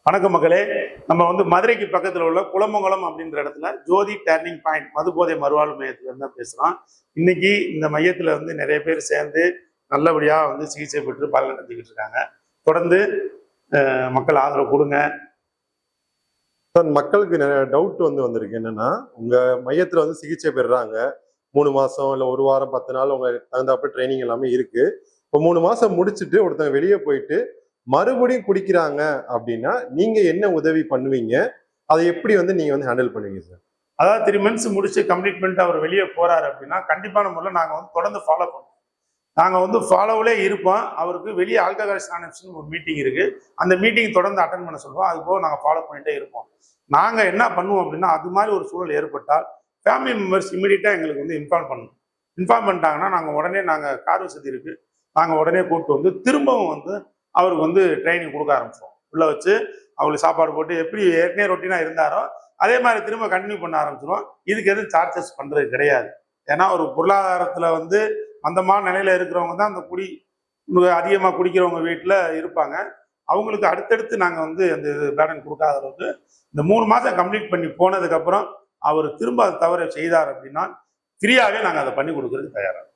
வணக்கம் மக்களே. நம்ம மதுரைக்கு பக்கத்தில் உள்ள குளமங்கலம் அப்படின்ற இடத்துல ஜோதி டர்னிங் பாயிண்ட் மதுபோதை மறுவாழ்வு மையத்துல இருந்து தான் பேசுகிறோம். இன்னைக்கு இந்த மையத்தில் நிறைய பேர் சேர்ந்து நல்லபடியாக சிகிச்சை பெற்று பலன் அடைஞ்சிக்கிட்டு இருக்காங்க. தொடர்ந்து மக்கள் ஆதரவு கொடுங்க. மக்களுக்கு நிறைய டவுட் வந்திருக்கு. என்னன்னா, உங்க மையத்துல சிகிச்சை பெறுறாங்க 3 மாசம் இல்ல 1 வாரம் 10 நாள் உங்க தகுந்தாப்ப ட்ரைனிங் எல்லாமே இருக்கு. இப்போ 3 மாசம் முடிச்சுட்டு ஒருத்தவங்க வெளியே போயிட்டு மறுபடியும் குடிக்கிறாங்க அப்படின்னா நீங்க என்ன உதவி பண்ணுவீங்க? அதை எப்படி நீங்க ஹேண்டில் பண்ணுவீங்க சார்? அதாவது 3 months முடிச்சு கமிட்மெண்ட் அவர் வெளியே போறாரு அப்படின்னா கண்டிப்பான முறையில் நாங்கள் தொடர்ந்து ஃபாலோ பண்ணுவோம். நாங்கள் ஃபாலோவிலே இருப்போம். அவருக்கு வெளியே ஆல்கஹாலிக்ஸ் அனானிமஸ் ஒரு மீட்டிங் இருக்கு. அந்த மீட்டிங் தொடர்ந்து அட்டன் பண்ண சொல்லுவோம். அது போக நாங்கள் ஃபாலோ பண்ணிட்டே இருப்போம். நாங்கள் என்ன பண்ணுவோம் அப்படின்னா, அது மாதிரி ஒரு சூழல் ஏற்பட்டால் ஃபேமிலி மெம்பர்ஸ் இமீடியட்டாக எங்களுக்கு இன்ஃபார்ம் பண்ணணும். இன்ஃபார்ம் பண்ணிட்டாங்கன்னா நாங்கள் உடனே கார் வசதி இருக்கு, நாங்கள் உடனே கூப்பிட்டு திரும்பவும் அவருக்கு ட்ரைனிங் கொடுக்க ஆரம்பிச்சோம். உள்ள வச்சு அவங்களுக்கு சாப்பாடு போட்டு எப்படி ஏற்கனவே ரொட்டீனா இருந்தாரோ அதே மாதிரி திரும்ப கண்டினியூ பண்ண ஆரம்பிச்சிடும். இதுக்கு எதுவும் சார்ஜஸ் பண்றது கிடையாது. ஏன்னா ஒரு பொருளாதாரத்துல மந்தமான நிலையில இருக்கிறவங்க தான் அந்த அதிகமாக குடிக்கிறவங்க வீட்டில் இருப்பாங்க. அவங்களுக்கு அடுத்தடுத்து நாங்கள் அந்த பேட்டன் கொடுக்காத அளவுக்கு இந்த 3 மாதம் கம்ப்ளீட் பண்ணி போனதுக்கப்புறம் அவர் திரும்ப அதை தவற செய்தார் அப்படின்னா ஃப்ரீயாகவே நாங்கள் அதை பண்ணி கொடுக்கறதுக்கு தயாராக.